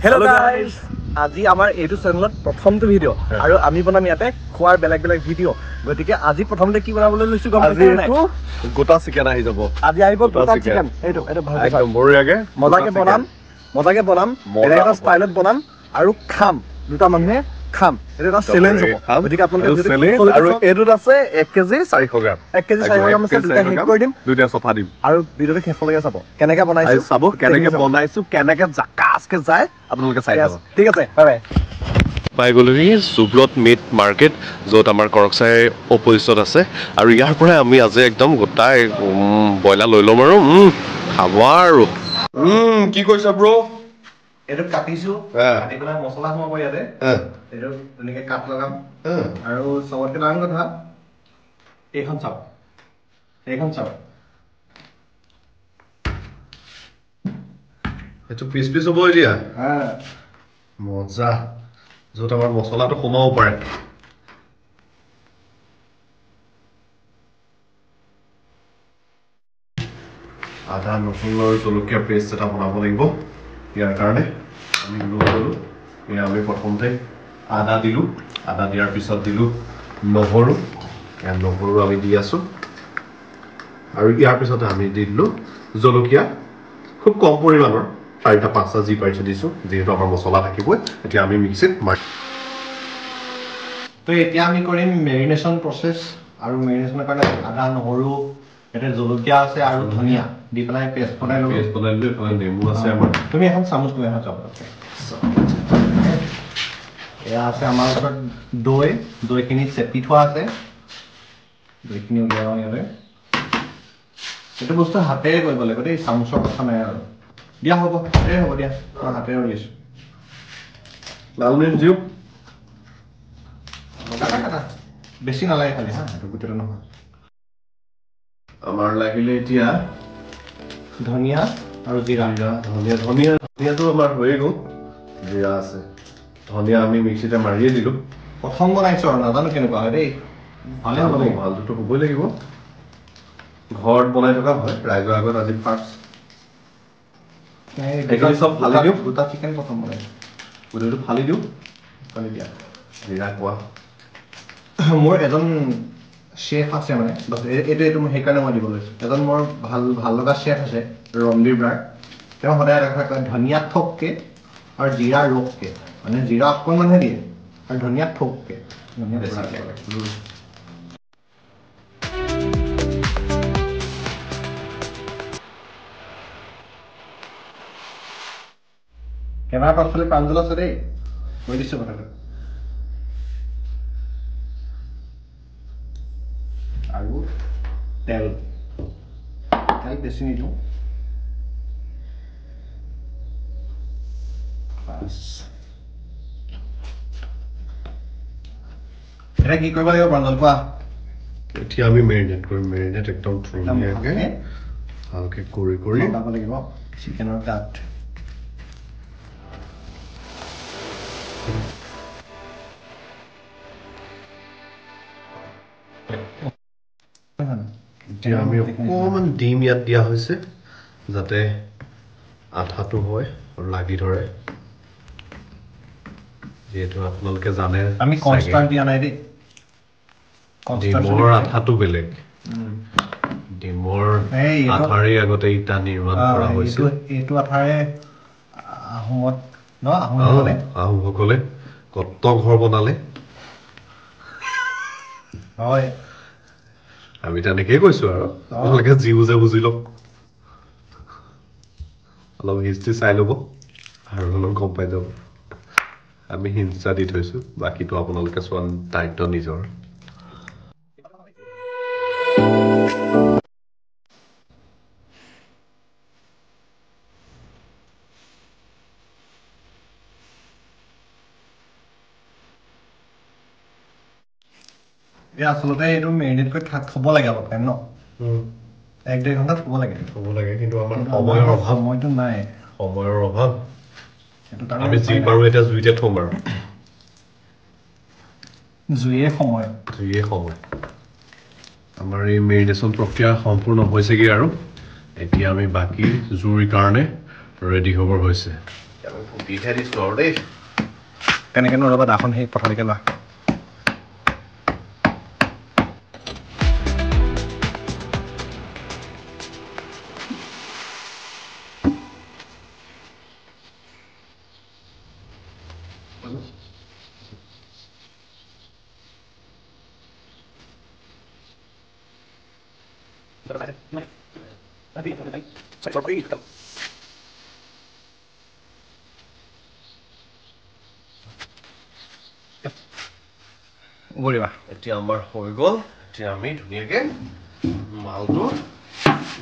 Hello guys, আজি আমাৰ এইটো চেনেলত প্ৰথমটো ভিডিও আৰু আমি বনাম ইয়াতে খোৱাৰ বেলেগ ভিডিও গতিকে আজি প্ৰথমতে কি বনাবলৈ লৈছো গম পাইছা নাই গোটা চিকেন আহি যাব আজি আহিব গোটা চিকেন এইটো ভালকৈ একদম বঢ়িয়াকে মজাকে বনাম এটা ষ্টাইলত বনাম আৰু খাম দুটা মানুহে খাম এটা চ্যালেঞ্জ হ'ব গতিকে আপোনালোকে আৰু এটোত আছে 1 কেজি 400 গ্ৰাম 1 কেজি 400 গ্ৰাম আছে দুটা হেড কৰি দিম দুটা চফা দিম আৰু ভিডিওটো শেষলৈকে চাব কেনেকৈ বনাইছো কেনেকৈ জাকাসকে যায় আপোনালোকে চাই যাব ঠিক আছে bye by pi গ'লোহি Subrata meat market য'ত আমাৰ কৰকচাই অপজিটত আছে আৰু ইয়াৰ পৰাই আমি আজি একদম গোটাই বইলাৰ লৈ ল'ম আৰু খাব আৰু কি কৈছা ব্ৰ এটো কাটিছো কাটি পেলাই মছলা সোমাব ইয়াতে এটো তেনেকে কাট লগাম আৰু সবতকে ডাঙৰ কথা এইখন চাও এটো পিস হ'ব এতিয়া মজা য'ত আমাৰ মছলাটো সোমাব পাৰে আদা নহৰু জলকীয়া পেষ্ট এটা বনাব লাগিব ইয়াৰ কাৰণে আমি আমি প্ৰথমতে আদা দিলোঁ আদা দিয়াৰ পিছত দিলোঁ নহৰু আমি দি আছোঁ আৰু ইয়াৰ পিছত আমি দি দিলোঁ জলকীয়া খুব কম পৰিমাণৰ 4-5টা যি পাৰিছোঁ দিছোঁ যিহেতু আমাৰ মছলা থাকিবই এতিয়া আমি মিক্সিত তো এতিয়া আমি কৰিম মেৰিনেশ্যন প্ৰসেছ আৰু মেৰিনেশ্যনৰ কাৰণে আদা নহৰু এটা জলকীয়া আছে আৰু ধনিয়া দি পেলাই পেষ্ট বনাই লওঁ এফালে নেমু আছে আমাৰ তুমি এখন চামুচ লৈ আহা চাব এয়া আছে আমাৰ ওচৰত দৈখিনি চেপি থোৱা আছে দৈখিনি উলিয়াই লওঁ ইয়াতে এইটো বস্তু হাতেৰে কৰিব লাগিব দেই চামুচৰ কথা নাই আৰু দিয়া হ'ব দিয়া মই হাতেৰে উলিয়াইছোঁ লাল মিৰ্চ দিওঁ বেছি নালাগে খালি এইটো গোটেইটো নহয় আমাৰ লাগিলে এতিয়া ধনিয়া আৰু জিৰা ধনিয়াটো আমাৰ হৈয়ে গ'ল জিৰা আছে ধনিয়া আমি মিক্সিতে মাৰিয়ে দিলোঁ প্ৰথম বনাইছোঁ আৰু নাজানো কেনেকুৱা হয় দেই ভালে হ'ব দেই ভালটোতো হ'বই লাগিব ঘৰত বনাই থকা হয় ৰাইজৰ আগত আজি ফাৰ্ষ্ট এইখিনি চব ফালি দিওঁ দুটা চিকেন প্ৰথম বনাইছোঁ গোটেইটো ফালি দিওঁ ফালি দিয়া জিৰা কোৱা মোৰ এজন চেফ আছে মানে এইটো সেইকাৰণে মই দিব লৈছোঁ এজন মোৰ ভাল লগা চেফ আছে ৰণবীৰ ব্ৰাৰ তেওঁ সদায় দেখা কয় ধনিয়া থোককে আৰু জিৰা ৰসকে মানে জিৰা অকণমানহে দিয়ে আৰু ধনিয়া থোককে কেমেৰা পাছফালে প্ৰাঞ্জল আছে দেই কৈ দিছোঁ কথাটো আৰু তেল বেছি নিদিওঁ এতিয়া কি কৰিব লাগিব প্ৰাঞ্জল কোৱা এতিয়া আমি মেৰিনেট কৰিম মেৰিনেট একদম ধুনীয়াকৈ ভালকৈ কৰি লগাব লাগিব চিকেনৰ গাত এতিয়া আমি অকণমান ডিম ইয়াত দিয়া হৈছে যাতে আঠাটো হয় আৰু লাগি ধৰে যিহেতু আপোনালোকে জানে আমি কনষ্টাৰ্ট দিয়া নাই দেই ডিমৰ আঠাটো বেলেগ ডিমৰ আঠাৰে আগতে ইটা নিৰ্মাণ কৰা হৈছিল এইটো আঠাৰে আহোমসকলে কত ঘৰ বনালে হয় আমি তেনেকেই কৈছো আৰু আপোনালোকে যি বুজে বুজি লওক অলপ হিষ্ট্ৰী চাই ল'ব আৰু অলপ গম পাই যাব আমি হিংসা দি থৈছো বাকীটো আপোনালোকে চোৱা দায়িত্ব নিজৰ আচলতে এইটো মেৰিনেট কৰি থ'ব লাগে অলপ টাইম ন 1-1.5 ঘণ্টা থ'ব লাগে কিন্তু আমাৰ সময়টো নাই সময়ৰ অভাৱ আমি যি পাৰোঁ এতিয়া জুইতে থ'ম আৰু জুইয়ে সময় আমাৰ এই মেৰিনেশ্যন প্ৰক্ৰিয়া সম্পূৰ্ণ হৈছেগৈ আৰু এতিয়া আমি বাকী জুইৰ কাৰণে ৰেডি হ'বৰ হৈছে আমি ফুটিহে দিছোঁ আৰু দেই তেনেকৈ নৰ'বা দাখন সেই পথালিকৈ লোৱা বঢ়িয়া এতিয়া আমাৰ হৈ গ'ল এতিয়া আমি ধুনীয়াকৈ মালটো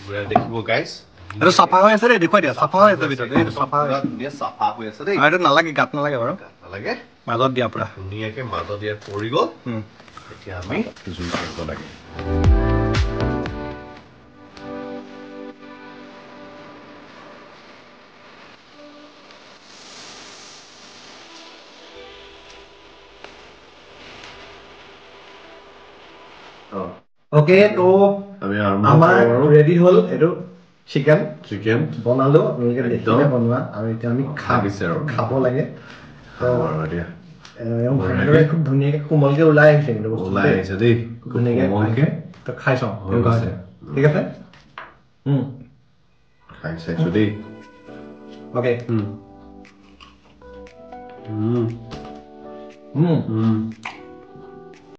ঘূৰাই দেখিব গাইছ এইটো চাফা হৈ আছে দেই দেখুৱাই দিয়া চাফা হৈ আছে ভিতৰত এইটো চাফা ধুনীয়া চাফা হৈ আছে দেই এইটো নালাগে গাত নালাগে বাৰু নালাগে মাজত দিয়া পুৰা ধুনীয়াকৈ মাজত ইয়াত পৰি গ'ল এতিয়া আমি জুই কৰিব লাগে ওকে তো আমাৰ ৰেডি হ'ল এইটো চিকেন বনালো দেখিলে বনোৱা আৰু এতিয়া আমি খাব লাগে খুব ধুনীয়াকৈ কোমলকৈ ওলাই আহিছে কিন্তু ওলাই আহিছে দেই ধুনীয়াকৈ তো খাই চাওঁ কেনেকুৱা হৈছে ঠিক আছে খাই চাইছো দেই অ'কে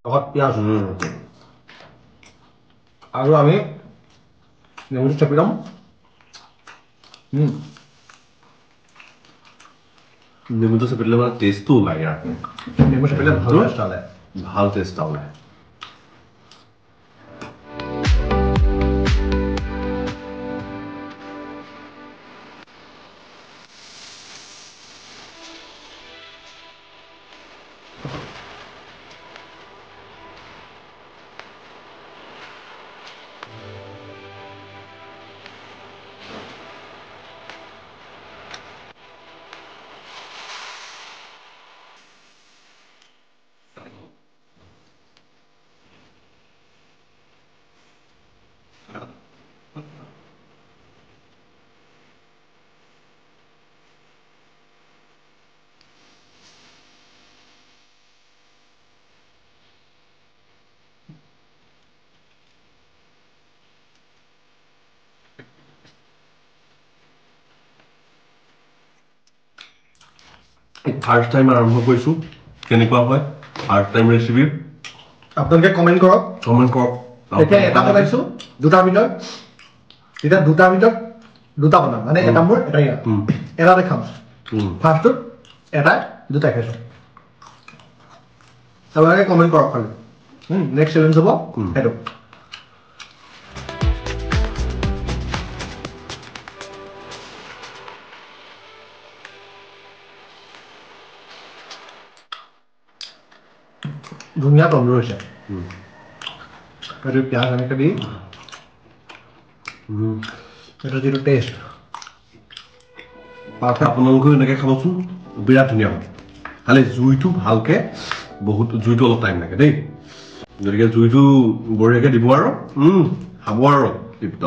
লগত পিঁয়াজ আৰু আমি নেমুটো চেপি ল'ম নেমুটো চেপিলে মানে টেষ্টটো ওলায় ইয়াৰ নেমু চেপিলে ভাল টেষ্ট ওলায় ভাল টেষ্ট ওলায় ফাৰ্ষ্ট টাইম আৰম্ভ কৰিছোঁ কেনেকুৱা হয় ফাৰ্ষ্ট টাইম ৰেচিপি আপোনালোকে কমেণ্ট কৰক এতিয়া এটা বনাইছোঁ দুটাৰ ভিতৰত এতিয়া দুটাৰ ভিতৰত দুটা বনাম মানে এটা মোৰ এটা ইয়াত এটাতে খাম ফাৰ্ষ্টটোত এটা দুটা খাইছোঁ আপোনালোকে কমেণ্ট কৰক খালি নেক্সট চেলেঞ্জ হ'ব সেইটো ধুনীয়া তন্দুৰ হৈছে এইটো পিঁয়াজ এনেকৈ দি এইটো যিটো টেষ্ট আপোনালোকেও এনেকৈ খাবচোন বিৰাট ধুনীয়া হয় খালি জুইটো ভালকৈ বহুত জুইটো অলপ টাইম লাগে দেই গতিকে জুইটো বঢ়িয়াকৈ দিব আৰু খাব আৰু তৃপ্ত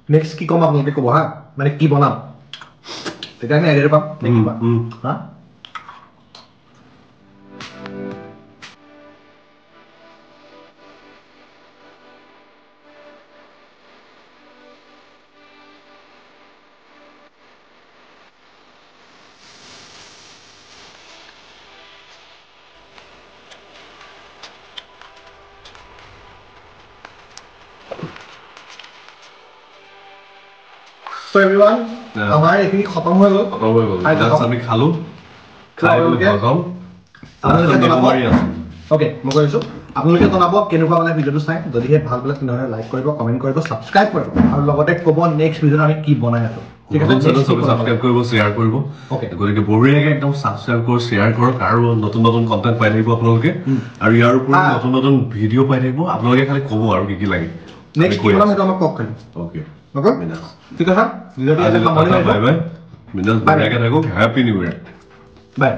নেক্সট কি ক'ম আপোনালোকে ক'ব হা মানে কি বনাম তেতিয়া আমি আইডিয়াটো পাম হা So everyone, আমাৰ এইখিনি খতম হৈ গ'ল আমি খালোঁ খাই অ'কে মই কৈছোঁ আপোনালোকে জনাব কেনেকুৱা মানে ভিডিঅ'টো চাই যদিহে ভাল পালে তেনেহ'লে লাইক কৰিব কমেণ্ট কৰিব ছাবস্ক্ৰাইব কৰিব আৰু লগতে ক'ব নেক্সট ভিডিঅ'ত আমি কি বনাই আছোঁ ঠিক আছে ছাবস্ক্ৰাইব কৰিব শ্বেয়াৰ কৰিব গতিকে বঢ়িয়াকৈ একদম ছাবস্ক্ৰাইব কৰক শ্বেয়াৰ কৰক আৰু নতুন নতুন কণ্টেণ্ট পাই থাকিব আপোনালোকে আৰু ইয়াৰ উপৰি নতুন নতুন ভিডিঅ' পাই থাকিব আপোনালোকে খালি ক'ব আৰু কি কি লাগে নেক্সট কি বনাম সেইটো আমাক কওক খালি অ'কে ঠিক আছে বাই বাই বিন্দাছ বঢ়িয়াকৈ থাকক হেপী নিউ ইয়েৰ বাই